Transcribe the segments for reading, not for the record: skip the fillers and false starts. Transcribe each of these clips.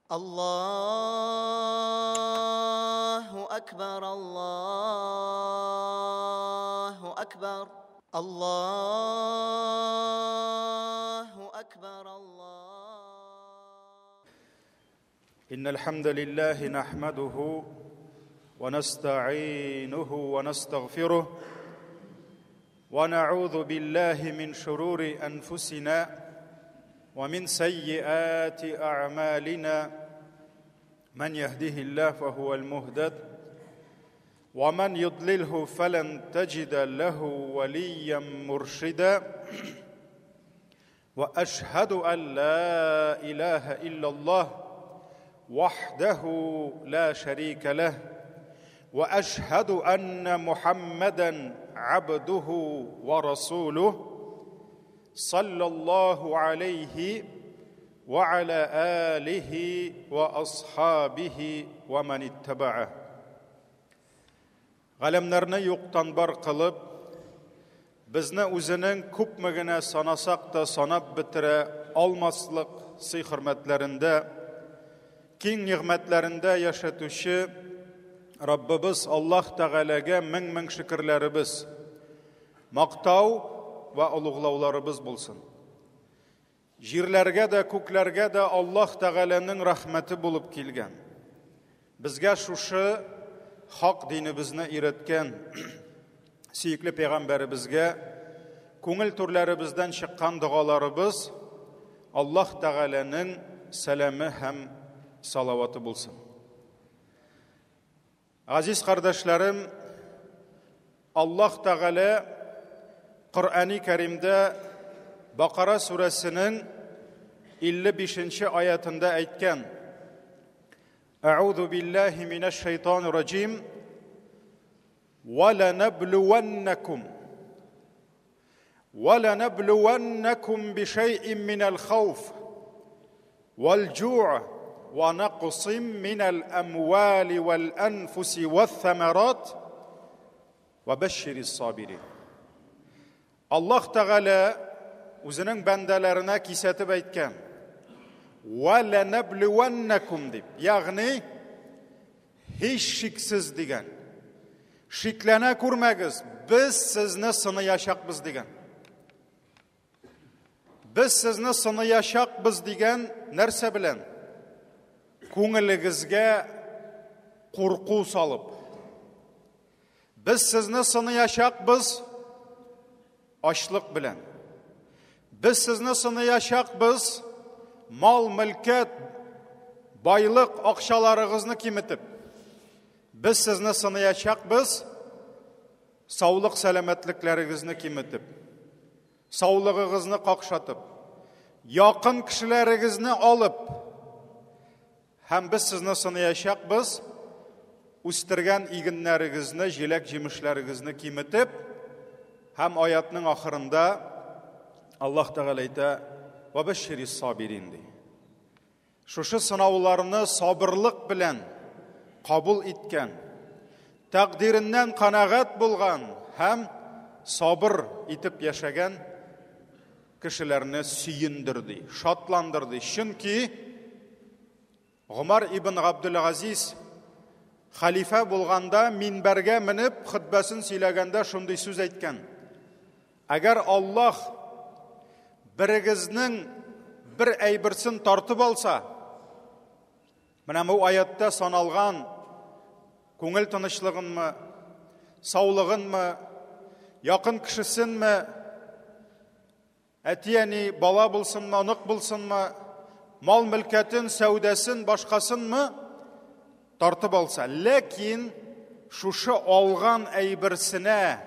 الله أكبر الله أكبر الله أكبر الله. إن الحمد لله نحمده ونستعينه ونستغفره ونعوذ بالله من شرور أنفسنا ومن سيئات أعمالنا من يهده الله فهو المهتد ومن يضلله فلن تجد له وليا مرشدا وأشهد أن لا إله إلا الله وحده لا شريك له وأشهد أن محمدا عبده ورسوله صلى الله عليه وعلى آله وأصحابه ومن اتبعه. Ғалемләрне юктан бар кылып, безне үзенең күпме генә санасак та санап бетерә алмаслык сый-хөрмәтләрендә, киң нигъмәтләрендә яшәтүче Раббыбыз Аллаһ Тәгаләгә мең шөкерләребез, мактау ва улуглауларыбыз булсын. Җирләргә дә, күкләргә дә Аллаһ Тәгаләнең рәхмәте булып килгән. Безгә шушы хак динебезне өйрәткән сөекле пәйгамбәребезгә күңел түрләребездән чыккан дугаларыбыз Аллаһ Тәгаләнең сәламе һәм салаваты булсын. Азиз кардәшләрем, Аллаһ Тәгалә Qur'an-ı Kerim'de Bakara suresinin 55. ayetinde aytgan: A'udhu billahi mineşşeytanirracim ve lenebluvennekum bi şey'in minel havf vel cu' ve naqsim minel emvali vel enfusi vel thamarat ve beşşiris sabirin. Allah Teala үзенең бәндәләренә кисәтеп әйткән: "Ва ланабливаннакум" дип, ягъни һич шиксез дигән. Шикләнә күрмәгез, без сезне сынаячакбыз дигән. Без сезне сынаячакбыз дигән нәрсә белән? Күңелегезгә курку салып. Без сезне сынаячакбыз ачлык белән. Biz sizne sınayacakbız, mal, mülket, baylık, akşalarınızı kimitip. Biz sizne sınayacakbız, sağlık selametliklerinizi kimitip. Sağlığınızı kakşatıp, yakın kişilerinizi alıp, hem biz sizne sınayacakbız, üstürgen iğinlerinizi, jilek jimişlerinizi kimitip, hem ayetinin ahırında Allah Teala ayta: "Ve beşşiris sabirin" di. Şuшы sınavlarını sabırlık bilen kabul etken, takdirinden kanagat bulgan hem sabır itip yaşagan kişilerini süyündürdü, şatlandırdı. Çünkü Umar ibn Abdülaziz halife bulganda minberge minip hutbesini söylaganda şunday söz aytgan: "Agar Allah birigizning bir aybirsin tartib alsa, mana bu oyatda sanalgan ko'ngil tinchlig'inmi, sog'lig'inmi, yaqin kishisinmi, atiyani bala bo'lsinmi, aniq bo'lsinmi, mol mulkatin, savdasin, boshqasinmi tartib alsa, lekin şuşu olgan aybirsine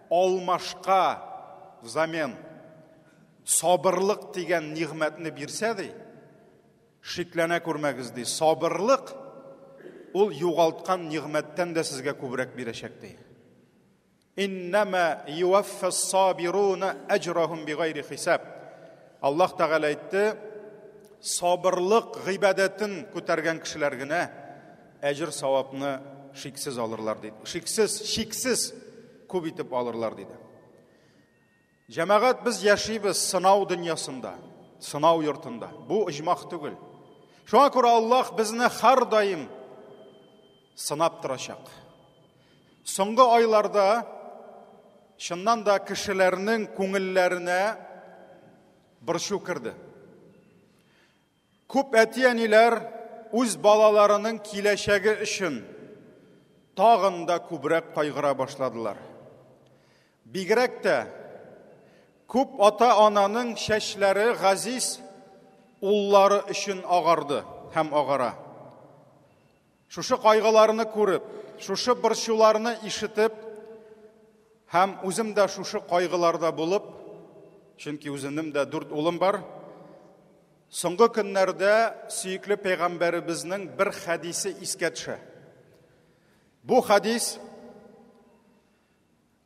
olmaşqa zamen sabırlık degan nimetini birsedi, şiklene kurmagizdi. Sabırlık ol yo'g'altgan nimetten de sizge ko'proq berishakdi. İnnema yuwaffas sabiruna ecrahum bighayri hisab. Allah Teala aytdi: sabırlık g'ibadetin ko'targan kishilargina ajr savobni shiksiz alırlar dedi. Shiksiz ko'p etib alırlar dedi. Cemaat biz yaşayız sınav dünyasında, sınav yurtunda. Bu icmaq tügül. Шуңа күрә Аллаһ безне һәр даим сынап торачак. Соңгы айларда шуннан да кешеләрнең күңелләренә борчу кирде. Күп әти-әниләр үз балаларының киләчәге өчен тагын да күбрәк кайгыра башладылар. Бигрәк тә күп ата-ананың шәчләре газиз уллары өчен агарды һәм агара. Шушы кайгыларны күреп, шушы борчуларны ишетеп, һәм үзем дә шушы кайгыларда булып, чөнки үземнең дә 4 улым бар. Соңгы көннәрдә сөекле пәйгамбәребезнең бер хадисе искә төшә. Бу хадис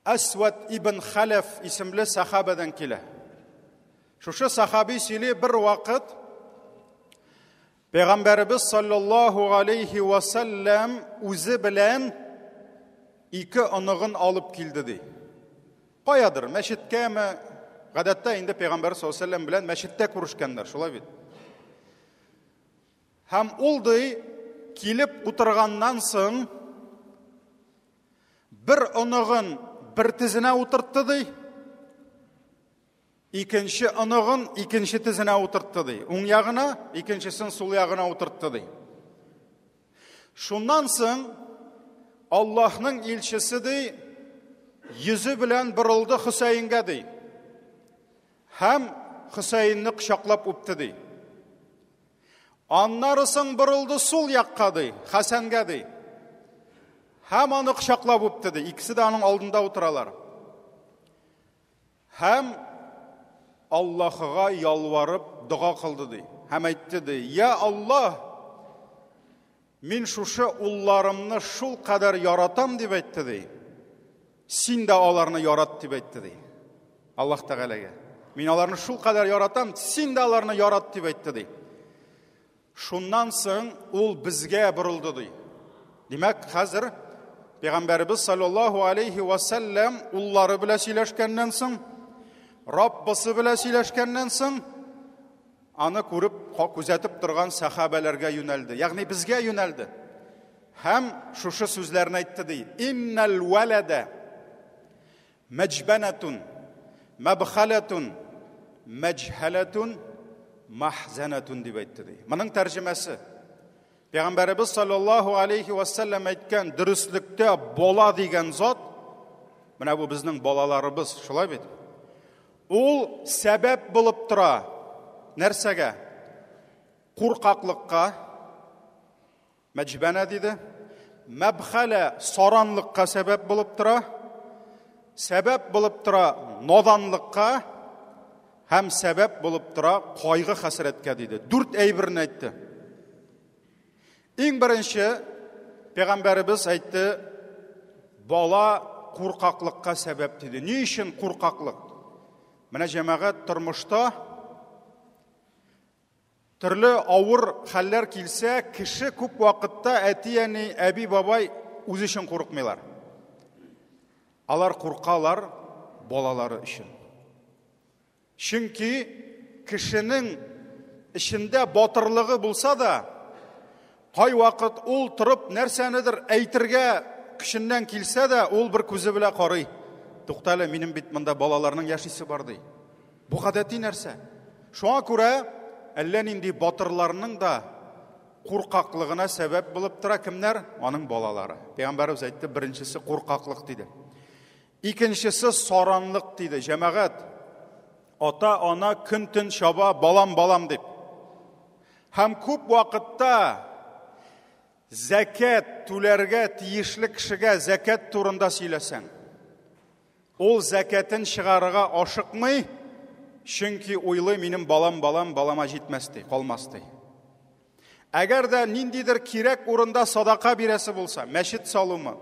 Асвад ибн Халаф исемле сахабадан килә. Шушы сахаби сөйли, бер вакыт Пәйгамбәребез саллаллаху алейхи ва саллям үзе белән 2 оныгын алып килде ди. Каядыр, мәчеткәме? Гадәттә инде Пәйгамбәр саллаллаху алейхи ва саллям белән мәчеттә күрешкәннәр, шулай бит. Һәм ул ди килеп утырганнан соң бер оныгын бер тезенә утыртты ди. Икенче оныгын икенче тезенә утыртты ди. Уң ягына, икенчесен сул ягына утыртты ди. Шуннан соң Аллаһның илчесе ди йөзе белән борылды Хөсәйнгә ди. Һәм Хөсәйнне кочаклап үпте ди. Аннары соң борылды сул якка ди, Хәсәнгә ди. Һәм аны кочаклап үпте ди. Икесе дә аның алдында утыралар. Һәм Аллаһыга ялварып дуга кылды ди. Һәм әйтте ди: "Я Аллаһ, мин шушы улларымны шул кадәр яратам" дип әйтте ди. "Син дә аларны ярат" дип әйтте ди. Аллаһ Тәгаләгә. "Мин аларны шул кадәр яратам, син дә аларны ярат" дип әйтте ди. Шуннан соң ул безгә борылды ди. Димәк, хәзер Пәйгамбәребез саллаллаху алейхи ва саллям уллары белән сөйләшкәннән соң, Раббысы белән сөйләшкәннән соң, аны күреп, күзәтеп торган сахабаларга юнәлде. Ягъни безгә юнәлде. Һәм шушы сүзләрне әйтте ди. "Иннал валада мәҗбанатун, мабхалатун, мәҗһалатун, mahzanatun" дип әйтте ди. Моның тәрҗемәсе Пәйгамбәребез саллаллаху алейхи ва саллям әйткән дөрестлектә бала дигән зат, менә бу безнең балаларыбыз, шулай бит. Ул сәбәп булып тора. Нәрсәгә? Куркаклыкка, мәҗбана диде. Мәбхәлә, саранлыкка сәбәп булып тора. Сәбәп булып тора наданлыкка, һәм сәбәп булып тора кайгы хәсрәткә диде. 4 әйберне әйтте. Иң беренче Пәйгамбәребез әйтте, бала куркаклыкка сәбәп диде. Ни өчен куркаклык? Менә җәмәгать тормышта төрле авыр хәлләр килсә, кеше күп вакытта әти-әни, әби, бабай үз өчен курыкмыйлар. Алар куркалар балалары өчен. Чөнки кешенең ичендә батырлыгы булса да, кай вакыт ул турып нәрсәнедер әйтергә көченнән килсә дә, ул бер күзе белән карый. Туктале, минем бит монда балаларның яшисе бар ди. Бу гадәти нәрсә. Шуңа күрә әллә нинди батырларның да куркаклыгына сәбәп булып тора кемнәр? Аның балалары. Пәйгамбәрбез әйтте, беренчесе куркаклык диде. Икенчесе саранлык диде. Җәмәгать, ата-ана көн-төн чаба, балам дип. Һәм күп вакытта зәкят түләргә тиешле кешегә зәкат турында сөйләсәң, ул зәкатын чыгарырга ашыкмый, чөнки уйлый, минем балама җитмәс ди, калмас ди. Әгәр дә ниндидер кирәк урында садака бирәсе булса, мәчет салумы,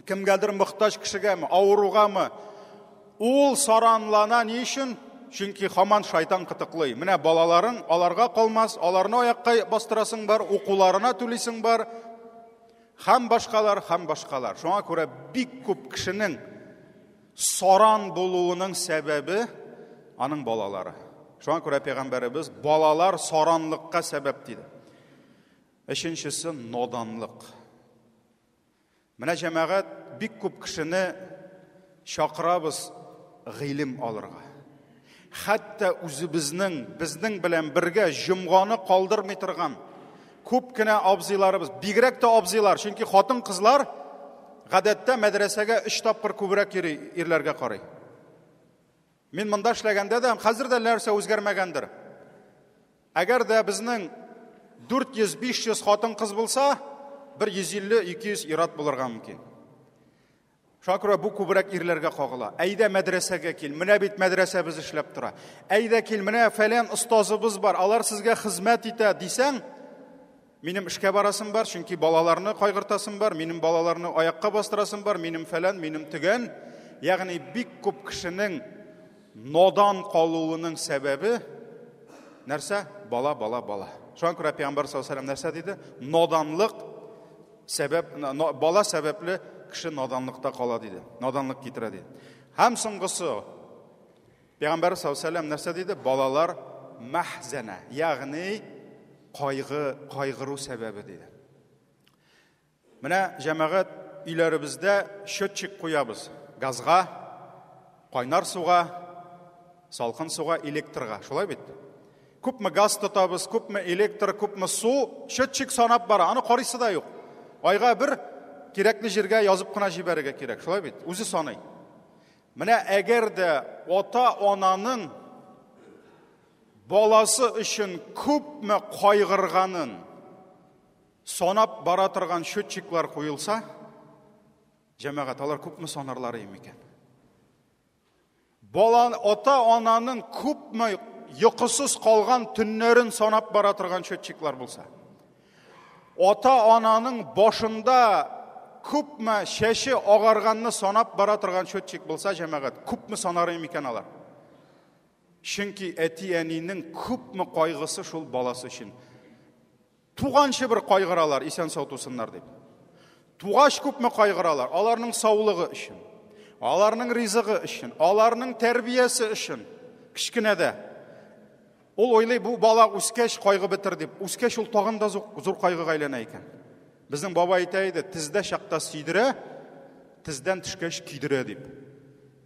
кемгәдер мохтаҗ кешегәме, авыругамы, ул саранлана ни өчен? Чөнки һаман шайтан кытыклый. Менә балаларың аларга калмас, аларны аякка бастырасың бар, укуларына түлисең бар, һәм башкалар. Шуңа күрә бик күп кешенең саран булуының сәбәбе аның балалары. Шуңа күрә Пәйгамбәребез балалар саранлыкка сәбәп диде. Өченчесе наданлык. Менә җәмәгать бик күп кешене чакырабыз гыйлем алырга. Хәтта безнең белән бергә җомганы калдырмый торган күп кенә абзыйларыбыз, бигрәк тә абзыйлар, чөнки хатын-кызлар гадәттә мәдрәсәгә 3 тапкыр күбрәк ирләргә карый. Мин монда эшләгәндә дә, хәзер дә нәрсә үзгәрмәгәндер. Әгәр дә безнең 400-500 хатын-кыз булса, 150-200 ират булырга мөмкин. Шуңа күрә бу күбрәк ирләргә кагыла. Әйдә мәдрәсәгә кил, менә бит мәдрәсәбез эшләп тора. Әйдә кил, менә фәлән остазыбыз бар, алар сезгә хезмәт итә дисәң, минем эшкә барасым бар, чөнки балаларны кайгыртасым бар, минем балаларны аякка бастырасым бар, минем фәлән, минем төгән. Ягъни бик күп кешенең надан калуының сәбәбе нәрсә? Бала. Шуңа күрә Пәйгамбәр саллаллаһу алейһи ва саллям нәрсә диде? Наданлык сәбәп, бала сәбәпле кеше наданлыкта кала диде. Наданлык китерә диде. Һәм соңгысы Пәйгамбәр саллаллаһу алейһи ва саллям нәрсә диде? Балалар мәхзәнә, ягъни кайгыру сәбәбе диде. Менә җәмәгать өйләребездә счетчик куябыз. Газга, кайнар суга, салкын суга, электрга. Шулай бит? Күпме газ тотабыз, күпме электр, күпме су, счетчик санап бара. Аны карыйсы да юк. Айга бер кирәкле җиргә язып кына җибәрергә кирәк. Шулай бит? Үзе саный. Менә әгәр дә ата-ананың баласы өчен күпме кайгырганын санап бара торган счетчиклар куелса, җәмәгать алар күпме санарлар икән? Ата-ананың күпме йокысыз калган төннәрен санап бара торган счетчиклар булса, ата-ананың башында күпме шәше агарганны санап бара торган счетчик булса, җәмәгать күпме санар икән алар? Чөнки әти-әнинең күпме кайгысы шул баласы өчен. Туганчы бер кайгыралар, исән сау тусыннар дип. Тугач күпме кайгыралар, аларның саулыгы өчен, аларның ризыгы өчен, аларның тәрбиясе өчен. Кичкенәдә ул ойлый, бу бала үскәч кайгы бетер дип. Үскәч ул тагын да зур кайгыга әйләнә икән. Безнең баба әйтә иде, тиздә чакта сөйдерә, тиздән төшкәч кидерә дип.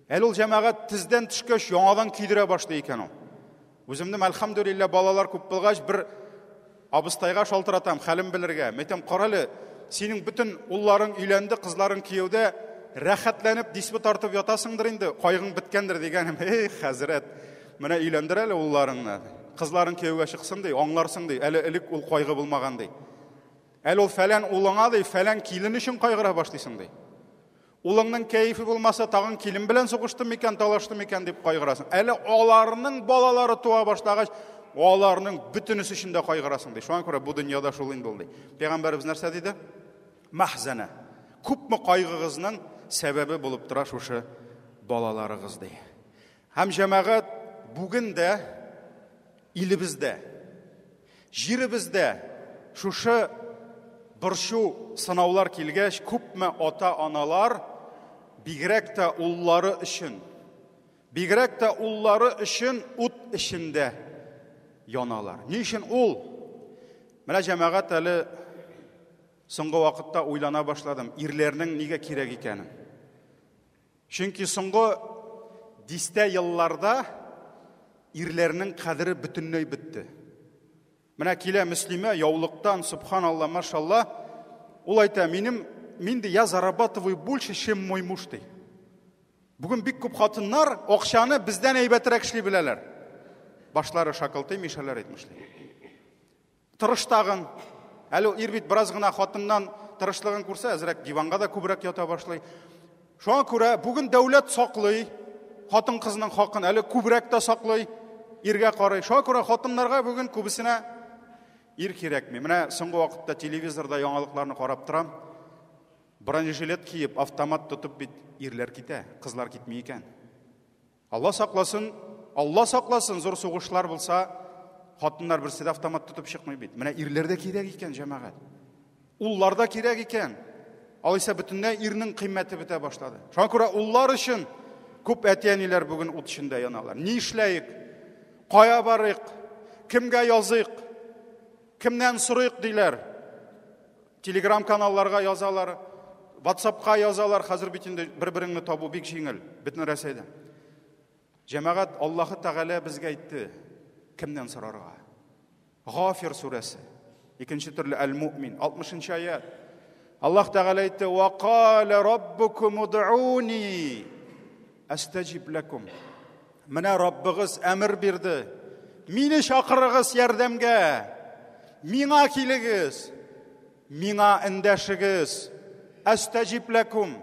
Әле ул җәмәгать тиздән төшкәч яңадан кидерә башлый икән ул. Үземнең әлхәмдүлиллә балалар күп булгач бер абыстайга шалтыратам, хәлем белергә. Мәйтәм, каралы, синең бөтен улларың өйләнде, кызларың кияүдә, рәхәтләнеп диспут тартып ятасыңдыр инде, кайгың биткәндер дигәнем. Хәзрәт, менә өйләндер әле улларыңны. Кызларың кияүгә чыксын ди, аңларсың ди. Әле элек ул кайгы булмаган ди. Әле ул фәлән улыңа ди, фәлән килен өчен кайгыра башлыйсың ди. Улыңның кәефе булмаса, тагын килен белән сугыштым икән, талаштым икән дип кайгырасың. Әле аларның балалары туа башлагач, аларның бүтенесе өчен дә кайгырасың ди. Шуңа күрә бу дөньяда шул инде ул ди. Пәйгамбәрбез нәрсә диде? Мәхзәнә. Күпме кайгыгызның сәбәбе булып тора шушы балаларыгыз ди. Һәм җәмәгать бүген дә илебездә, җиребездә шушы борчу сынаулар килгәч, күпме ата-аналар бигрәк тә уллары өчен ут эчендә яналар. Ни өчен ул? Менә җәмәгать әле соңгы вакытта уйлана башладым, ирләрнең нигә кирәк икәнен. Чөнки соңгы 10 елларда ирләрнең кадере бөтенләй бетте. Менә килә мөслимә яулыктан, субханалла, машалла, ул әйтә, минде я зарабатываю больше, чем мой муж ди. Бүген бик күп хатыннар акчаны бездән әйбәтрәк эшли беләләр. Башлары шакылтый, мишәләр әйтмешли. Тырыш тагын, әле ир бит бераз гына хатыннан тырышлыгын күрсә, әзрәк диванга да күбрәк ята башлый. Шуңа күрә бүген дәүләт саклый, хатын-кызның хакын әле күбрәк тә саклый, иргә карый. Шуңа күрә хатыннарга бүген күбесенә ир кирәкми. Менә соңгы вакытта телевизорда яңалыкларны карап торам. Бронежилет киеп, автомат тотып бит ирләр китә, кызлар китми икән. Алла сакласын, зур сугышлар булса, хатыннар берсе дә автомат тотып чыкмый бит. Менә ирләрдә кирәк икән җәмәгать. Улларда кирәк икән. Алайса бөтенләй ирнең кыйммәте бетә башлады. Шуңа күрә уллар өчен күп әтиәниләр бүген ут эчендә яналар. Ни эшләйек? Кая барыйк? Кемгә языйк? Кемнән сорыйк диләр? Telegram каналларга язалар, WhatsAppка язалар, хәзер бит инде бер-береңне табу бик җиңел, бөтен Россиядә. Җәмәгать, Аллаһы Тәгалә безгә әйтте, кемнән сорарга? Гафир сүрәсе, 2-нче төрле Әл-Муъмин, 60-нчы аят. Аллаһ Тәгалә әйтте: "Ва қала раббукум уд'уни астаҗиб лакум." Менә Раббыгыз әмер бирде. Мине чакырыгыз ярдәмгә. Миңа килегез. Миңа эндәшегез. Астаҗиб лакум.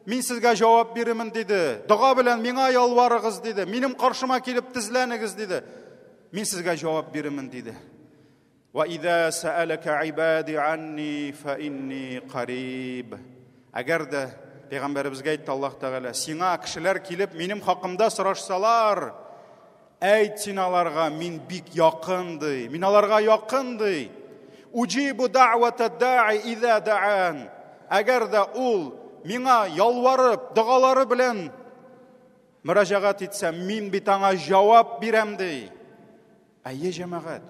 Мин сезгә җавап бирәмен диде. Дуга белән миңа ялварыгыз диде. Минем каршыма килеп тезләнегез диде. Мин сезгә җавап бирәмен диде. Ва иза саалака ибади анни фа инни кариб. Әгәр дә Пәйгамбәребезгә әйтте Аллаһ Тәгалә, сиңа кешеләр килеп минем хакымда сорашсалар, әйт син аларга, мин бик якын ди. Мин аларга якын ди. Уҗибу даъвата да'i иза да'ан. Әгәр дә ул миңа ялварып, дугалары белән мөрәҗәгать итсә, мин бит аңа җавап бирәм ди. Әйе җәмәгать,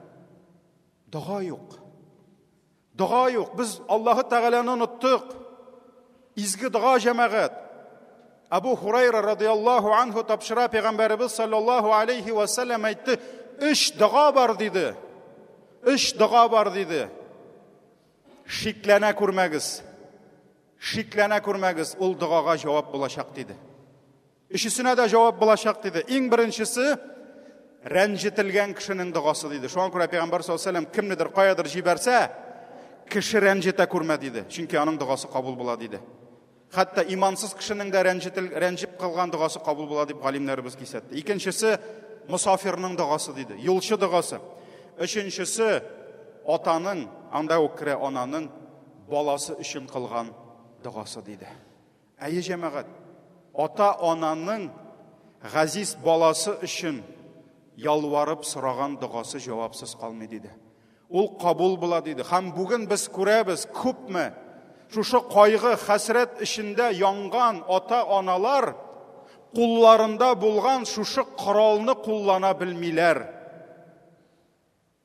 дуга юк. Дуга юк. Без Аллаһы Тәгаләне оныттык. Изге дуга җәмәгать. Абу Хурайра радиллаһу анху тапшыра, Пәйгамбәребез саллаллаһу алейхи ва саллям әйтте, 3 дуга бар диде. 3 дуга бар диде. Шикләнә күрмәгез. Шикләнә күрмәгез, ул дугага җавап булачак диде. Өчесенә дә җавап булачак диде. Иң беренчесе рәнҗетелгән кешенең дугасы диде. Шуңа күрә Пәйгамбәр саллаллаһу алейхи ва саллям кемнедер каядыр җибәрсә, кеше рәнҗетә күрмә диде. Чөнки аның дугасы кабул була диде. Хәтта имансыз кешенең дә рәнҗеп кылган дугасы кабул була дип галимнәребез кисәтте. Икенчесе мусафирның дугасы диде, юлчы дугасы. Өченчесе атаның, анда ук керә ананың баласы өчен кылган дугасы диде. Әйе җәмәгать, ата-ананың газиз баласы өчен ялварып сораган дугасы җавапсыз калмый диде. Ул кабул була диде. Һәм бүген без күрәбез, күпме шушы кайгы, хәсрәт эчендә янган ата-аналар кулларында булган шушы коралны куллана белмиләр.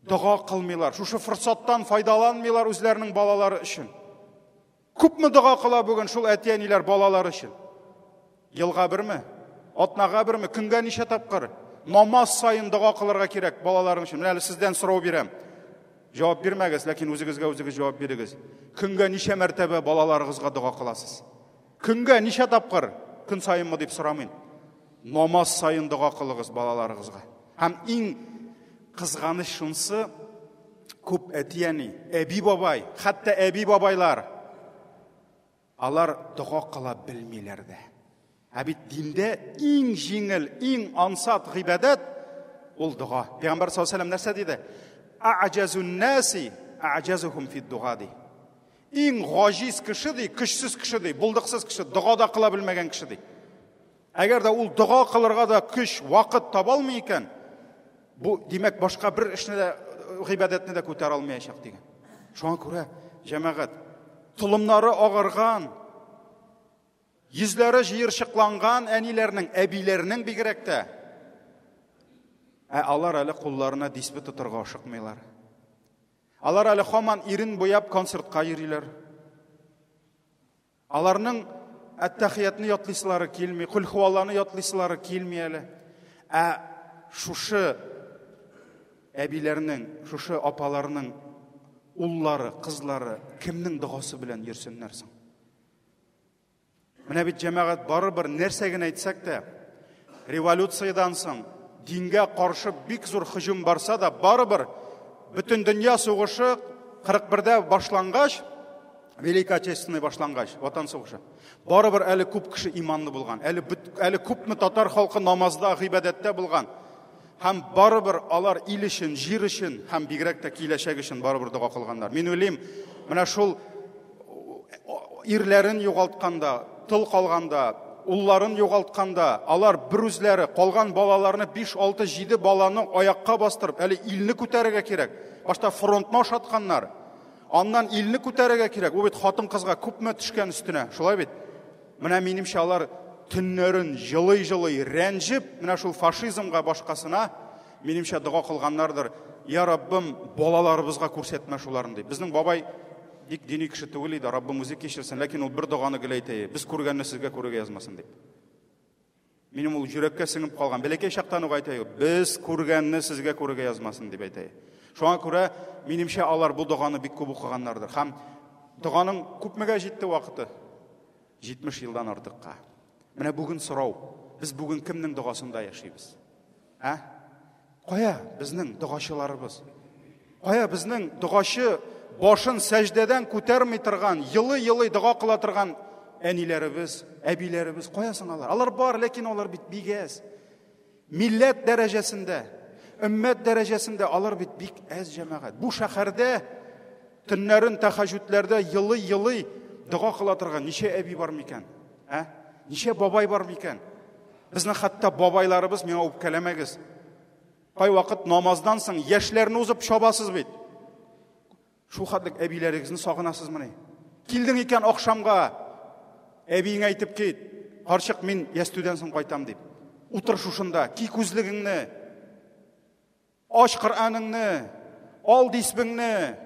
Дуга кылмыйлар. Шушы форсаттан файдаланмыйлар үзләренең балалары өчен. Күпме дуга кыла бүген шул әтиәниләр балалары өчен? Елга берме? Атнага берме? Көнгә ничә тапкыр? Намаз сайын дуга кылырга кирәк балаларың өчен. Менә сездән сорау бирәм. Җавап бирмәгез, ләкин үзегезгә үзегез җавап бирегез. Көнгә ничә мәртәбә балаларыгызга дуга кыласыз? Көнгә ничә тапкыр? Көн сайынмы дип сорамыйм. Намаз сайын дуга кылыгыз балаларыгызга. Һәм иң кызганыч шунсы, күп әтиәни, әби бабай, хәтта әби бабайлар, алар дуга кыла белмиләр дә. Ә бит диндә иң җиңел, иң ансат гыйбадат ул дуга. Пәйгамбәр саллаллаһу алейһи ва саллям нәрсә диде? А'җазун наси а'җазухум фи дугади. Иң гаҗиз кеше ди, көчсез кеше ди, булдыксыз кеше, дугада кыла белмәгән кеше ди. Әгәр дә ул дуга кылырга да көч, вакыт таба алмый икән, бу димәк башка бер эшне дә, гыйбадатны да күтәрә алмаячак дигән. Шуңа күрә җәмәгать, тулымнары агарган, йөзләре җыерчыкланган әниләрнең, әбиләрнең бигрәк тә алар әле кулларына диспе тотырга ашыкмыйлар. Алар әле һаман ирен буяп концертка йөриләр. Аларның әттәхиятны ятлыйсылары килми, кул-хуалланы ятлыйсылары килми әле. Шушы әбиләрнең, шушы апаларның уллары, кызлары кемнең дугасы белән йөрсеннәр соң? Менә бит җәмәгать барыбер нәрсә генә әйтсәк тә, революциядан соң дингә каршы бик зур һөҗүм барса да, барыбер бөтен дөнья сугышы 41дә башлангач, Великая Отечественная башлангач, ватан сугышы. Барыбер әле күп кеше иманлы булган, әле күпме татар халкы намазда, гыйбадәттә булган. Һәм барыбер алар ил өчен, җир өчен, һәм бигрәк тә киләчәк өчен барыбер дуга кылганнар. Мин уйлыйм, менә шул ирләрен югалтканда, тыл калганда, улларын югалтканда, алар бер үзләре калган балаларны 5, 6, 7 баланы аякка бастырып, әле илне күтәрергә кирәк. Башта фронтна шатканнар. Аннан илне күтәрергә кирәк. Бу бит хатын-кызга күпме төшкән өстенә. Шулай бит. Менә минемчә алар төннәрен җылый-җылый рәнҗеп, менә шул фашизмга башкасына минемчә дуга кылганнардыр. Я Раббым, балаларыбызга күрсәтмә шуларын дип. Безнең бабай Ик дини кеше түгел иде, Раббым үзе кешерсен, ләкин ул бер доганы гел әйтә, без күргәнне сезгә күрергә язмасын дип. Минем ул йөрәккә сеңеп калган. Бәләкәй чактан ук әйтә, без күргәнне сезгә күрергә язмасын дип әйтә. Шуңа күрә минемчә алар бу доганы бик күп укыганнардыр. Һәм доганың күпмегә җитте вакыты? 70 елдан артыкка. Менә бүген сорау, без бүген кемнең догасында яшибез? Кая безнең догачыларыбыз? Кая безнең догачы башын сәҗдәдән күтәрми торган, йылы-йылы дога кыла торган әниләребез, әбиләребез кая сыңалар? Алар бар, ләкин алар бит бигәз. Милләт дәрәҗәсендә, өммәт дәрәҗәсендә алар бит бик әз җәмәгать. Бу шәһәрдә төннәрен тәһаҗүдләрдә йылы-йылы дога кыла торган ничә әби бар микән? Ничә бабай бар микән? Безнең хәтта бабайларыбыз миңа үпкәләмәгез. Кай вакыт намаздан соң яшьләрне узып чабасыз бит. Шу хәтлек әбиләрегезне сагынасызмыни? Килдең икән акшамга, әбиңә әйтеп кит, карчык мин ястүдән соң кайтам дип. Утыр шушында, ки күзлегеңне, ач Коръаныңны, ал дисбеңне,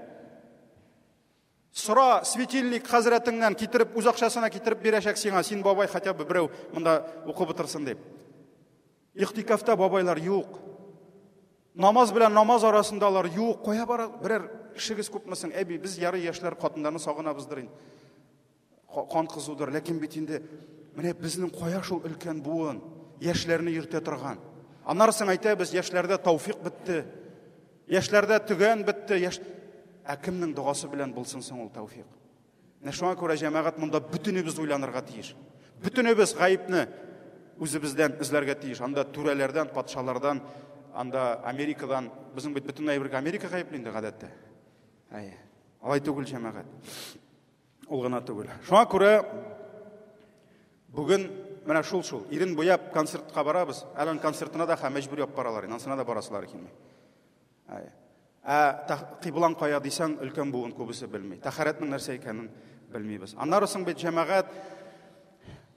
сора светильник хәзрәтеңнән китереп, үз акчасына китереп бирәчәк сиңа, син бабай хәтта берәү монда укып бетерсен дип. Ихтикафта бабайлар юк. Намаз белән намаз арасындалар юк. Кая бара берәр кешегез күпмесең? Әби, без яры яшьләр хатыннарны сагынабыздыр инде. Кан кызудыр, ләкин бит инде менә безнең кая шул өлкән буын, яшьләрне йөртә торган. Аннарсын әйтәбез, яшьләрдә тауфик бетте. Яшьләрдә төгән бетте. Кемнең дугасы белән булсын соң ул тауфик? Шуңа күрә җәмәгать монда бүтенебез уйланырга тиеш. Бүтенебез гаепне үзебездән эзләргә тиеш. Анда түрәләрдән, патшалардан, анда Америкадан, безнең бит бөтен әйбергә Америка гаепле инде гадәттә. Алай түгел җәмәгать. Ул гына түгел. Шуңа күрә бүген менә шул ирен буяп концертка барабыз. Әлен концертына да мәҗбүр яп баралар, инансына да барасылар килми. Кыйблаң кая дисәң, өлкән буын күбесе белми. Тахаратның нәрсә икәнен белмибез. Аннарысын бит җәмәгать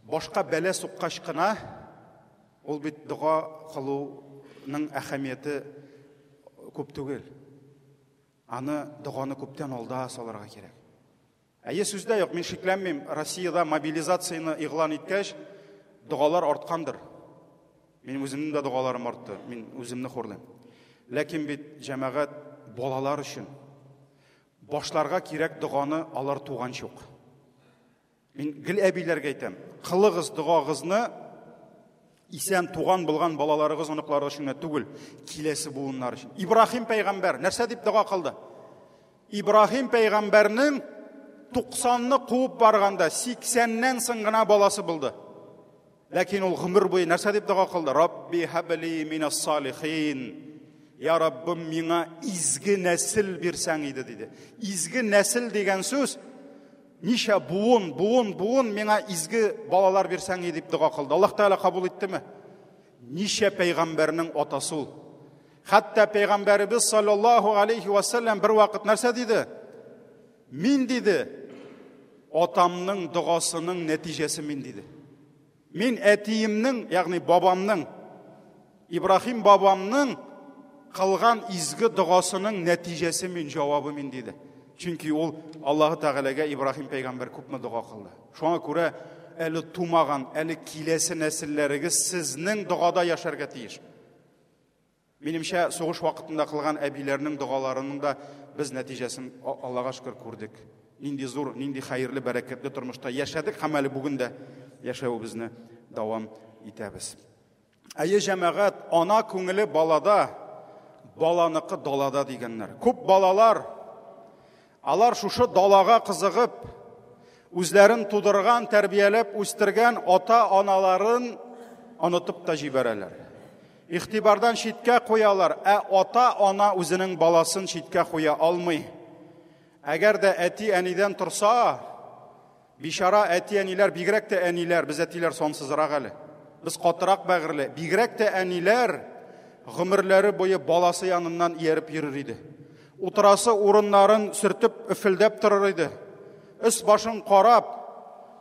башка бәлә суккач кына ул бит дуга кылуның әһәмияте күп түгел. Аны дуганы күптән алда салырга кирәк. Сүздә юк, мин шикләнмим, Россиядә мобилизацияны игълан иткәч, дугалар арткандыр. Минем үземнең дә дугаларым артты, мин үземне хурлыйм. Ләкин бит җәмәгать балалар өчен башларга кирәк дуганы алар туганчы юк. Мин гел әбиләргә әйтәм, кылыгыз дугагызны исән туган булган балаларыгыз, оныкларыгыз өчен түгел, киләсе буыннар өчен. Ибраһим пәйгамбәр нәрсә дип дуга кылды? Ибраһим пәйгамбәрнең 90-ны куып барганда 80-нән соң гына баласы булды. Ләкин ул гомер буе нәрсә дип дуга кылды? Рабби хабли минас салихин. Я Раббым, миңа изге нәсел бирсәң иде диде. Изге нәсел дигән сүз ничә буын миңа изге балалар бирсәң иде дип дуга кылды. Аллаһ Тәгалә кабул иттеме? Ничә пәйгамбәрнең атасы ул. Хәтта пәйгамбәрбез саллаллаһу алейхи ва саллям бер вакыт нәрсә диде? Мин диде, атамның дугасының нәтиҗәсе мин диде. Мин әтиемнең, ягъни бабамның, Ибраһим бабамның кылган изге дугасының нәтиҗәсе мин, җавабы мин диде. Чөнки ул Аллаһ Тәгаләгә Ибраһим пәйгамбер күпме дуга кылды. Шуңа күрә әле тумаган, әле киләсе нәселләрегез сезнең дугада яшәргә тиеш. Минемчә, сугыш вакытында кылган әбиләрнең дугаларының да без нәтиҗәсен Аллаһка шөкер күрдек. Нинди зур, нинди хәерле, бәрәкәтле тормышта яшәдек һәм әле бүген дә яшәүебезне дәвам итәбез. Җәмәгать, ана күңеле балада, баланыкы далада дигәннәр. Күп балалар, алар шушы далага кызыгып, үзләрен тудырган, тәрбияләп үстергән ата-аналарын онытып та җибәрәләр. Ихтибардан читкә куялар, ата-ана үзенең баласын читкә куя алмый. Әгәр дә әти-әнидән торса, бишара әти-әниләр, бигрәк тә әниләр, без әтиләр сонсызрак әле. Без катырак бәгырле, бигрәк тә әниләр гомерләре буе баласы яныннан ияреп йөрер иде. Утырасы урыннарын сөртеп, өфелдәп торыр иде. Үз башын карап,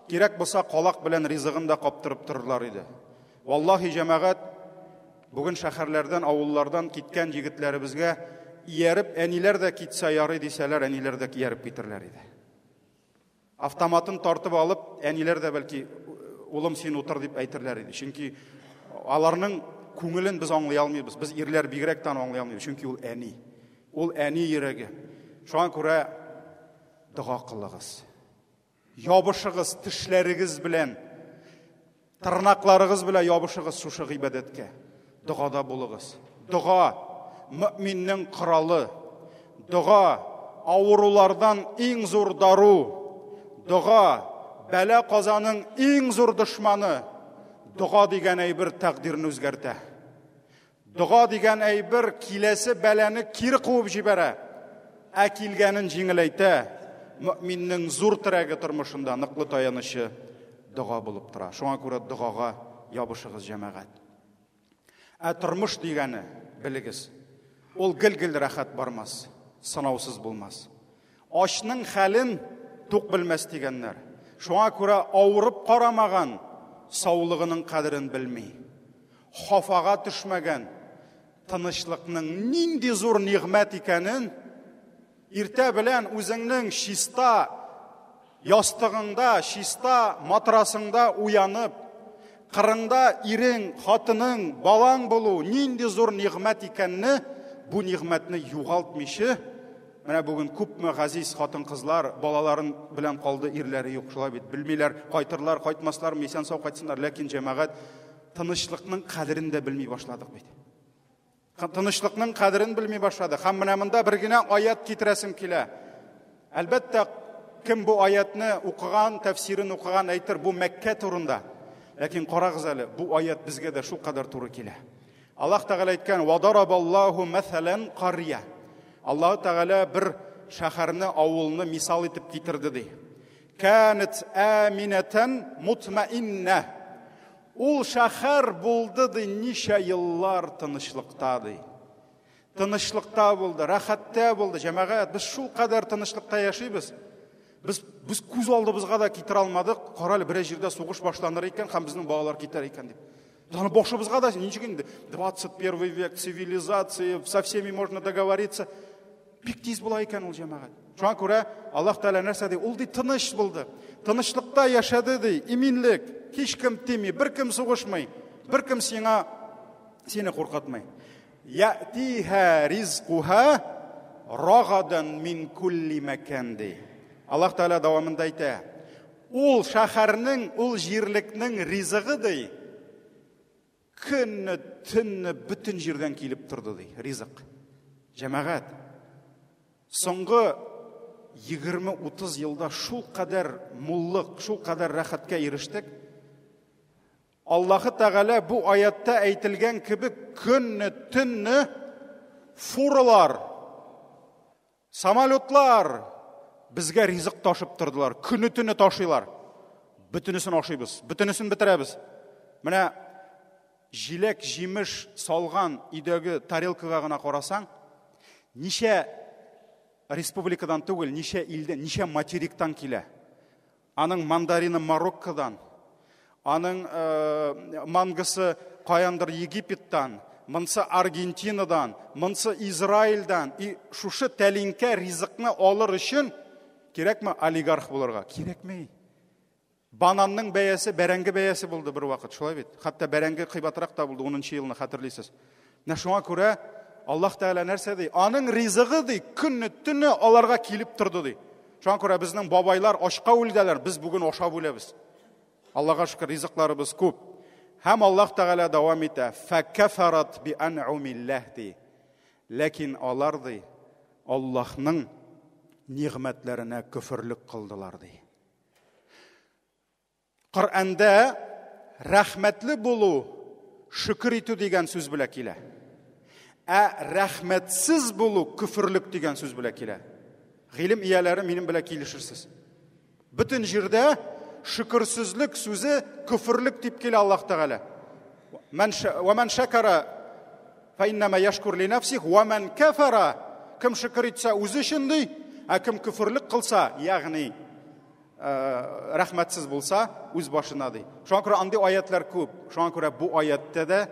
кирәк булса калак белән ризыгын да каптырып торырлар иде. Валлаһи җәмәгать, бүген шәһәрләрдән, авыллардан киткән егетләребезгә ияреп, әниләр дә китсә ярый дисәләр, әниләр дә ияреп китерләр иде. Автоматын тартып алып, әнилер дә бәлки улым син утыр дип әйтерләр иде. Чөнки аларның күңелен без аңлый алмыйбыз. Без ирләр бигрәктән аңлый алмыйбыз. Чөнки ул әни. Ул әни йөрәге. Шуңа күрә дуа кылыгыз. Ябышыгыз тешләрегез белән, тырнакларыгыз белән ябышыгыз шушы гыйбадәткә. Дуада булыгыз. Дуа мөэминнең коралы. Дуа авырулардан иң зур дару. Дуа бәла казаның иң зур дошманы. Дуа дигән әйбер тәкъдирне үзгәртә. Дуа дигән әйбер киләсе бәланы кире куып җибәрә. Ә килгәнен җиңеләйтә. Мөэминнең зур терәге тормышында ныклы таянышы дуа булып тора. Шуңа күрә дуага ябышыгыз җәмәгать. Ә тормыш дигәне белегез. Ул гел-гел рәхәт бармас, сынаусыз булмас. Ашның хәлен тук белмәс дигәннәр. Шуңа күрә авырып карамаган саулыгының кадерен белми. Хафага төшмәгән тынычлыкның нинди зур нигъмәт икәнен иртә белән үзеңнең чиста ястыгында, чиста матрасыңда уянып, кырыңда ирең, хатының, балаң булу нинди зур нигъмәт икәнне, бу нигъмәтне югалтмыйчы. Менә бүген күпме газиз хатын-кызлар балаларын белән калды, ирләре юк, шулай бит. Белмиләр, кайтырлар, кайтмаслар, исән сау кайтсыннар, ләкин җәмәгать тынычлыкның кадерен дә белми башладык бит. Тынычлыкның кадерен белми башлады. Һәм менә монда бер генә аят китерәсем килә. Әлбәттә, кем бу аятны укыган, тәфсирен укыган әйтер, бу Мәккә турында. Ләкин карагыз әле, бу аят безгә дә шул кадәр туры килә. Аллаһ Тәгалә әйткән: "Ва дарабаллаһу мәсәлән қария." Аллаһ Тәгалә бер шәһәрне, авылны мисал итеп китерде ди. "Канат аминатан мутмаинна." Ул шәһәр булды ди ничә еллар тынычлыкта ди. Тынычлыкта булды, рәхәттә булды. Җәмәгать, без шул кадәр тынычлыкта яшибез. Biz күз алдыбызга да китер алмадык. Каралы бер җирдә сугыш башланыр икән, һәм безнең балалар китәр икән дип. Аны башыбызга да ничек инде 21 век цивилизация, со всеми можно договориться. Бик тиз була икән ул җәмәгать. Шуңа күрә Аллаһ Тәгалә нәрсә ди? Ул ди тыныч булды. Тынычлыкта яшәде ди, иминлек, һич кем тими, бер кем сугышмый, бер кем сине куркытмый. Я'тиха ризқуха рагадан мин кулли макан ди. Аллаһ Тәгалә дәвамында әйтә: ул шәһәрнең, ул җирлекнең ризыгы ди. Көнне, төнне бүтән җирдән килеп торды ди, ризык. Җәмәгать, соңгы 20-30 елда шул кадәр муллык, шул кадәр рәхәткә ирештек. Аллаһ Тәгалә бу аятта әйтелгән кебек көнне, төнне фуралар, самолетлар безгә ризык ташып тордылар. Көнне, төнне ташыйлар. Бүтенесен ашыйбыз, бүтенесен бетерәбез. Менә җиләк, җимеш салган идәге тарелкага гына карасаң, ничә республикадан түгел, ничә илдән, ничә материктан килә. Аның мандарины Мароккодан, аның мангысы каяндыр Египеттан, монсы Аргентинадан, монсы Израильдан. И шушы тәлинкә ризыкны алыр өчен кирәкме олигарх булырга? Кирәкми. Бананның бәясе бәрәңге бәясе булды бер вакыт, шулай бит. Хәтта бәрәңге кыйбатрак та булды, 10-нчы елны хәтерлисез. Менә шуңа күрә Аллаһ Тәгалә нәрсә ди? Аның ризыгы ди, көнне, төнне аларга килеп торды ди. Шуңа күрә безнең бабайлар ашка үлдәләр, без бүген ашап үләбез. Аллаһка шөкер, ризыкларыбыз күп. Һәм Аллаһ Тәгалә дәвам итә: "Факафарат би ан'умиллаһ" ди. Ләкин алар ди, Аллаһның нигъмәтләренә күфрлек кылдылар ди. Коръәндә рәхмәтле булу, шөкер итү дигән сүз белән килә. Ә рәхмәтсез булу, күфрлек дигән сүз белән килә. Гыйлем ияләре минем белән килешерсез. Бүтән җирдә шөкерсезлек сүзе күфрлек дип килә Аллаһ Тәгалә. Ва ман шакара фа иннама яшкур ли нафсих ва ман кафара. Кем шөкер итсә үзе өчен ди, ә кем күфрлек кылса, ягъни рәхмәтсез булса, үз башына ди. Шуңа күрә андый аятлар күп. Шуңа күрә бу аятта да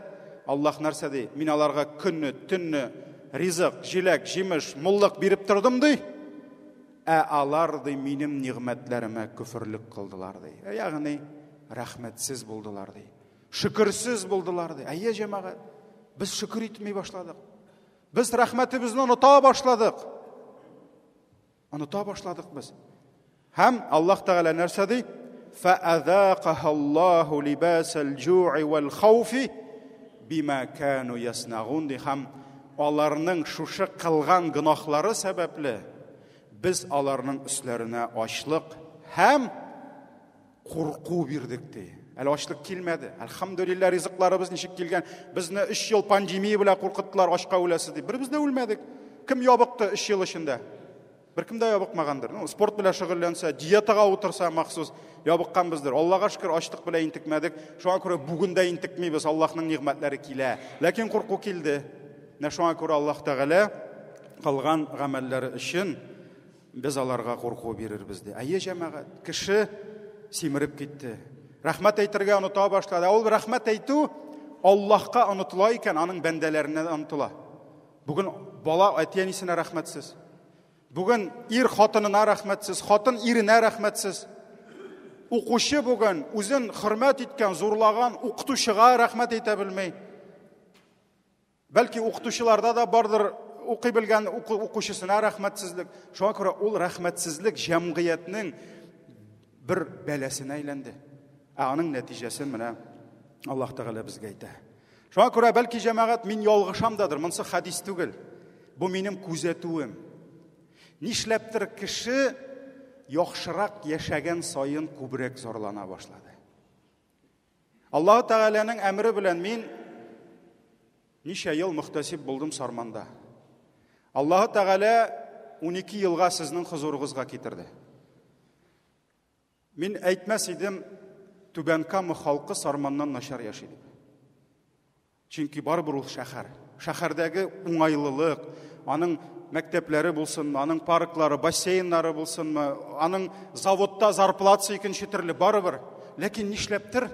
Аллаһ нәрсә ди? Мин аларга көнне, төнне ризык, җиләк, җимеш, муллык биреп тордым ди. алар ди минем нигъмәтләремә күфрлек кылдылар ди. Ягъни рәхмәтсез булдылар ди. Шөкерсез булдылар ди. Әйе җәмәгать, без шөкер итмей башладык. Без рәхмәтебезне оныта башладык. Оныта башладык без. Һәм Аллаһ Тәгалә нәрсә ди? فَأَذَاقَهَا اللَّهُ لِبَاسَ الْجُوعِ وَالْخَوْفِ بِمَا كَانُوا يَصْنَعُونَ ди. Һәм аларның шушы кылган гынахлары сәбәпле biz аларның үсләренә ачлык һәм курку бирдек ди. Әле ачлык килмәде. Әлхәмдүлилләh, ризыкларыбыз ничек килгән? Безне 3 ел пандемия белән куркыттылар, ачка үләсе ди. Без дә үлмәдек. Кем ябыкты 3 ел эчендә? Беркем дә ябыкмагандыр. Спорт белән шөгыльләнсә, диетага утырса махсус ябыкканбыздыр. Аллаһка шөкер, ачлык белән интекмәдек. Шуңа күрә бүген дә интекмибез. Аллаһның нигъмәтләре килә. Ләкин курку килде. Шуңа күрә Аллаһ Тәгалә кылган гамәлләре өчен biz аларга курку бирербез ди. Әйе җәмәгать, кеше симереп китте. Рәхмәт әйтергә оныта башлады. Ул рәхмәт әйтү Аллаһка онытыла икән, аның бәндәләренә онытыла. Бүген бала әтиәнисенә рәхмәтсез. Бүген ир хатынына рәхмәтсез, хатын иренә рәхмәтсез. Укучы бүген үзен хөрмәт иткән, зурлаган укытучыга рәхмәт әйтә белмәй. Бәлки укытучыларда да бардыр укый белгән укучысына рәхмәтсезлек. Шуңа күрә ул рәхмәтсезлек җәмгыятьнең бер бәласенә әйләнде. Аның нәтиҗәсен менә Аллаһ Тәгалә безгә әйтә. Шуңа күрә бәлки җәмәгать мин ялгышамдадыр, монсы хадис түгел. Бу минем күзәтүем. Нишләптер кеше яхшырак яшәгән саен күбрәк зарлана башлады. Аллаһ Тәгаләнең әмре белән мин ничә ел мөхтәсиб булдым Сарманда. Аллаһ Тәгалә 12 елга сезнең хузурыгызга китерде. Мин әйтмәс идем, Түбән Кама халкы Сарманнан начар яши дип. Чөнки барыбер ул шәһәр. Шәһәрдәге уңайлылык, аның мәктәпләре булсынмы, аның парклары, бассейннары булсынмы, аның заводта зарплатасы икенче төрле барыбер. Ләкин нишләптер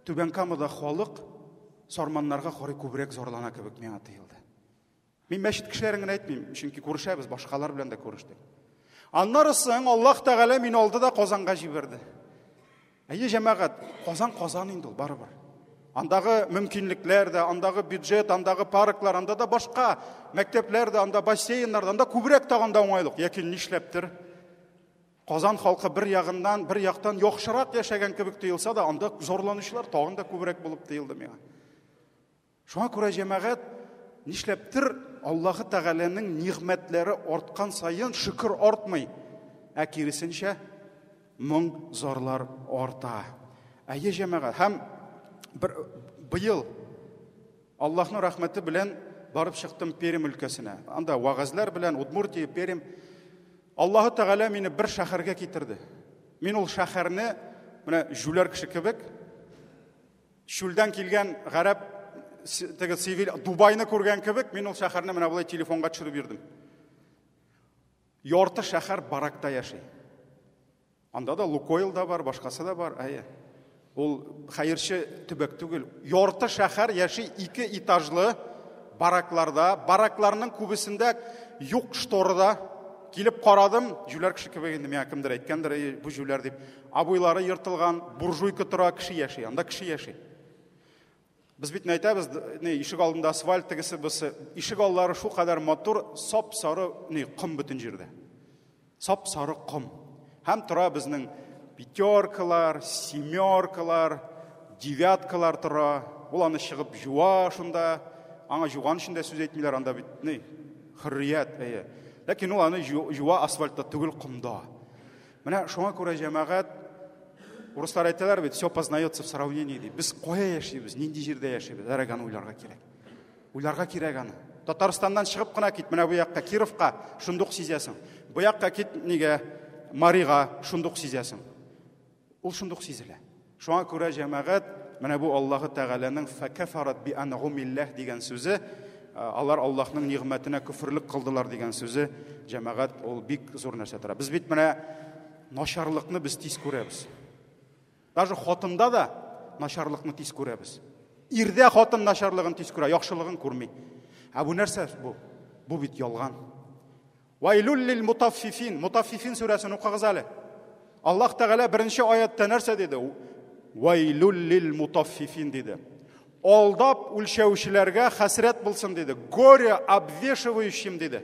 Түбән Камада халык Сарманнарга карый күбрәк зарлана кебек миңа тоелды. Мин мәчет кешеләрен генә әйтмим, чөнки күрешәбез, башкалар белән дә күрештек. Аннары соң Аллаһ Тәгалә мине алды да Казанга җибәрде. Әйе җәмәгать, Казан инде ул барыбер. Андагы мөмкинлекләр дә, андагы бюджет, андагы парклар, анда да башка мәктәпләр дә, анда бассейннар, анда күбрәк тагында уңайлык. Ләкин нишләптер Казан халкы бер яктан яхшырак яшәгән кебек тоелса да, анда зарланучылар тагын да күбрәк булып тоелды миңа. Шуңа күрә җәмәгать, нишләптер Аллаһ Тәгаләнең нигъмәтләре арткан саен шөкер артмый, ә киресенчә моң зарлар арта. Әйе җәмәгать, һәм быел Аллаһның рәхмәте белән барып чыктым Пермь өлкәсенә. Анда вагызлар белән Удмуртия, Пермь. Аллаһ Тәгалә мине бер шәһәргә китерде. Мин ул шәһәрне менә жүләр кеше кебек, шүлдән килгән гарәп теге цивил Дубайны күргән кебек, мин ул шәһәрне менә булай телефонга төшереп бирдем. Ярты шәһәр баракта яши. Анда да Лукойл да бар, башкасы да бар. Әйе. Ул хәерче төбәк түгел. Ярты шәһәр яши 2 этажлы баракларда, баракларның күбесендә юк шторда. Килеп карадым, жүләр кеше кебек инде, миңа кемдер әйткәндер, бу жүләр дип. Абуйлары йыртылган, буржуйка тора, кеше яши, анда кеше яши. Без бит әйтәбез, ишек алдында асфальт тегесе, ишек аллары шу кадәр матур, сап-сары ком бөтен җирдә. Сап-сары ком. Һәм тора безнең пятеркалар, семеркалар, девяткалар тора. Ул аны чыгып жуа шунда, аңа жуган өчен дә сүз әйтмиләр, анда бит хөррият, әйе. Ләкин ул аны жуа асфальтта түгел, комда. Менә шуңа күрә җәмәгать, урыслар әйтәләр бит, все познается в сравнении ди. Без кая яшибез, нинди җирдә яшибез, әрәгән уйларга кирәк. Уйларга кирәк аны. Татарстаннан чыгып кына кит, менә бу якка Кировка, шундук сизәсең. Бу якка кит, нигә Марига, шундук сизәсең. Ул шундук сизелә. Шуңа күрә җәмәгать, менә бу Аллаһ Тәгаләнең факафарат би анъумиллаһ дигән сүзе, алар Аллаһның нигъмәтенә күфрлек кылдылар дигән сүзе, җәмәгать, ул бик зур нәрсә тора. Без бит менә начарлыкны без тиз күрәбез. Даже хатында да начарлыкны тиз күрәбез. Ирдә хатын начарлыгын тиз күрә, яхшылыгын күрми. Бу нәрсә бу? Бу бит ялган. Вайлул лил мутаффифин. Мутаффифин сүрәсен укыгыз әле. Аллаһ Тәгалә беренче аятта нәрсә диде? Вайлул лил мутаффифин диде. Алдап үлчәүчеләргә хәсрәт булсын диде. Горе обвешивающим диде.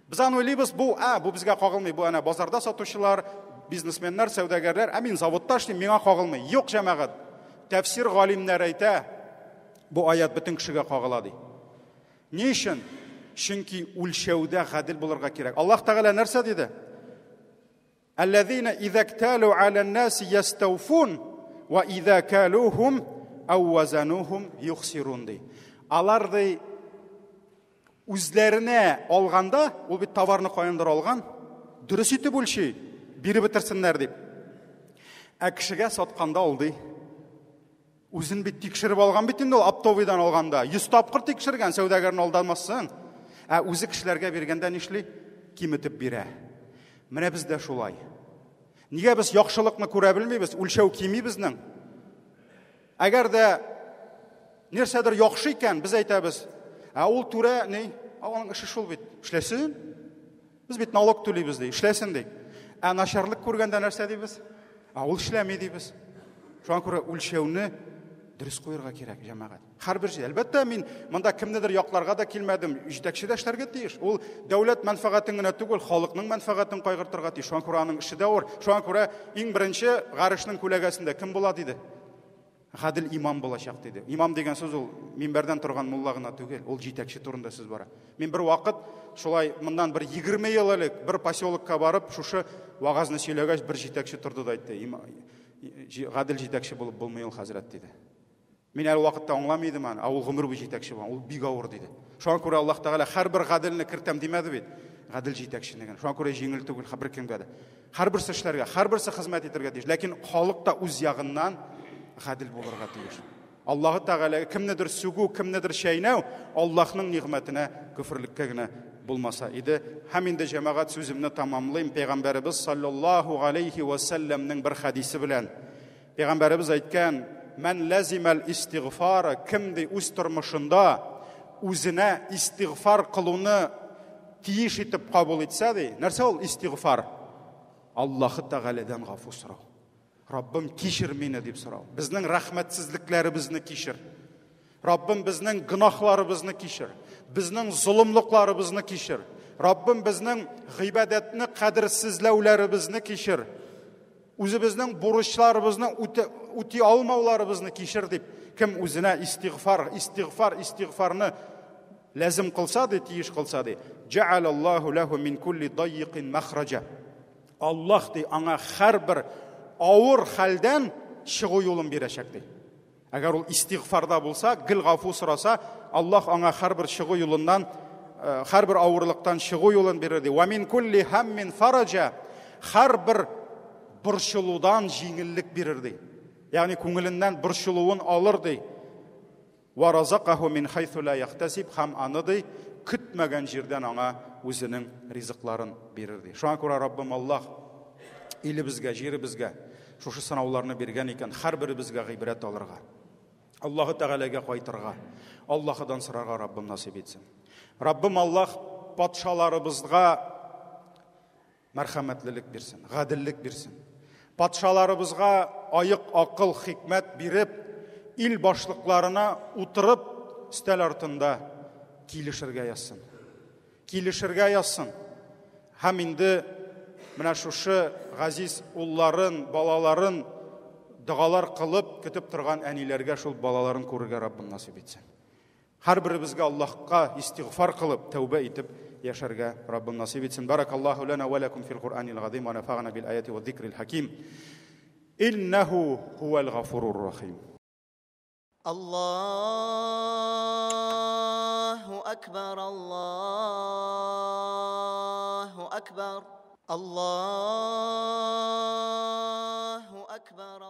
Без аны уйлыйбыз, бу безгә кагылмый, бу ана базарда сатучылар, бизнесменнар, сәүдәгәрләр, мин заводта эшлим, миңа кагылмый. Юк, җәмәгать. Тәфсир галимнәре әйтә, бу аят бөтен кешегә кагыла ди. Ни өчен? Чөнки үлчәүдә гадел булырга кирәк. Аллаһ Тәгалә нәрсә диде? Аллазина иза кталу ала ан-наси ястауфун ва иза калухум ау вазанухум юхсирун ди. Алар ди үзләренә алганда, ул бит товарны каяндыр алган, дөрес итеп үлчи, биреп бетерсеннәр дип. Кешегә сатканда ул ди, үзен бит тикшереп алган бит инде ул оптовыйдан алганда, 100 тапкыр тикшергән, сәүдәгәрне алдамассың. Үзе кешеләргә биргәндә нишли? Киметеп бирә. Менә бездә шулай. Нигә без яхшылыкны күрә белмибез, үлчәү кими безнең? Әгәр дә нәрсәдер яхшы икән, без әйтәбез. Ул түрә, аның эше шул бит. Эшләсен. Без бит налог түлибез ди, эшләсен ди. Начарлык күргәндә нәрсә дибез? Ул эшләми дибез. Шуңа күрә үлчәүне дөрес куярга кирәк, җәмәгать. Һәрбер җир. Әлбәттә мин монда кемнедер якларга да килмәдем, җитәкче дә эшләргә тиеш. Ул дәүләт мәнфәгатен генә түгел, халыкның мәнфәгатен кайгыртырга тиеш. Шуңа күрә аның эше дә авыр. Шуңа күрә иң беренче гарышның күләгәсендә кем була диде? Гадил имам булачак диде. Имам дигән сүз ул минбәрдән торган мулла гына түгел, ул җитәкче турында сүз бара. Мин бер вакыт шулай мондан бер 20 ел элек бер поселокка барып, шушы вагазны сөйләгәч бер җитәкче турды да әйтте. Гадил җитәкче булып булмый ул хәзрәт диде. Мин әле вакытта аңламыйдым аны, ул гомер буе җитәкче булган, ул бик авыр диде. Шуңа күрә Аллаһ Тәгалә һәрбер гадилне кертәм димәде бит. Гадил җитәкче дигән. Шуңа күрә җиңел түгел һәрбер кемгә дә. Һәрберсе эшләргә, һәрберсе хезмәт итәргә тиеш. Ләкин халык та үз ягыннан гадил булырга тиеш. Аллаһ Тәгаләгә кемнедер сүгү, кемнедер шәйнәү, Аллаһның нигъмәтенә күферлеккә генә булмаса иде. Һәм инде җәмәгать сүземне тәмамлыйм. Пәйгамбәрбез саллаллаһу алейхи ва салламның бер хадисе белән. Пәйгамбәрбез әйткән: "Мен лазимал истигфара", кемди үз тормышында үзенә истигфар кылуны тиеш итеп кабул итсә ди. Нәрсә ул истигфар? Аллаһ Тәгаләдән гафу сорау. Раббым, кичер мине дип сорау. Безнең рәхмәтсезлекләребезне кичер. Раббым, безнең гынахларыбызны кичер. Безнең зулымлыкларыбызны кичер. Раббым, безнең гыйбадәтне кадерсезләүләребезне кичер. Үзебезнең бурычларыбызны үти алмауларыбызны кичер дип, кем үзенә истигфарны лазим кылса ди, тиеш кылса ди. Джа'алаллаху лаху мин кулли даййикин махраджа. Аллаһ ди аңа һәрбер авыр хәлдән чыгу юлын бирәчәк ди. Әгәр ул истигфарда булса, гел гафу сораса, Аллаһ аңа һәрбер чыгу юлыннан, һәрбер авырлыктан чыгу юлын бирер ди. Ва мин кулли хаммин фараджа. Һәрбер борчылудан җиңеллек бирер ди. Ягъни күңеленнән борчылуын алыр ди. Ва разакаху мин хайсу ла яхтасиб, һәм аны ди көтмәгән җирдән аңа үзенең ризыкларын бирер ди. Шуңа күрә Раббым Аллаһ илебезгә, җиребезгә шушы сынауларны биргән икән, һәрберебезгә гыйбрәт алырга, Аллаһ Тәгаләгә кайтырга, Аллаһыдан сорарга Раббым насыйп итсен. Раббым Аллаһ патшаларыбызга мәрхәмәтлелек бирсен, гаделлек бирсен. Патшаларыбызга аек акыл, хикмәт биреп, ил башлыкларына утырып, стәл артында килешергә язсын. Килешергә язсын. Һәм инде менә шушы газиз улларын, балаларын дугалар кылып көтеп торган әниләргә шул балаларын күрергә Раббым насыйп итсен. Һәрберебезгә Аллаһка истигфар кылып, тәүбә итеп яшәргә Раббым насыйп итсен. Баракаллаху лана ва лакум фил Кур'анил азим ва нафагана бил аяти ва зикрил хаким. Иннаху хувал гафурур рахим. Аллаху акбар, Аллаху акбар, Аллаху акбар.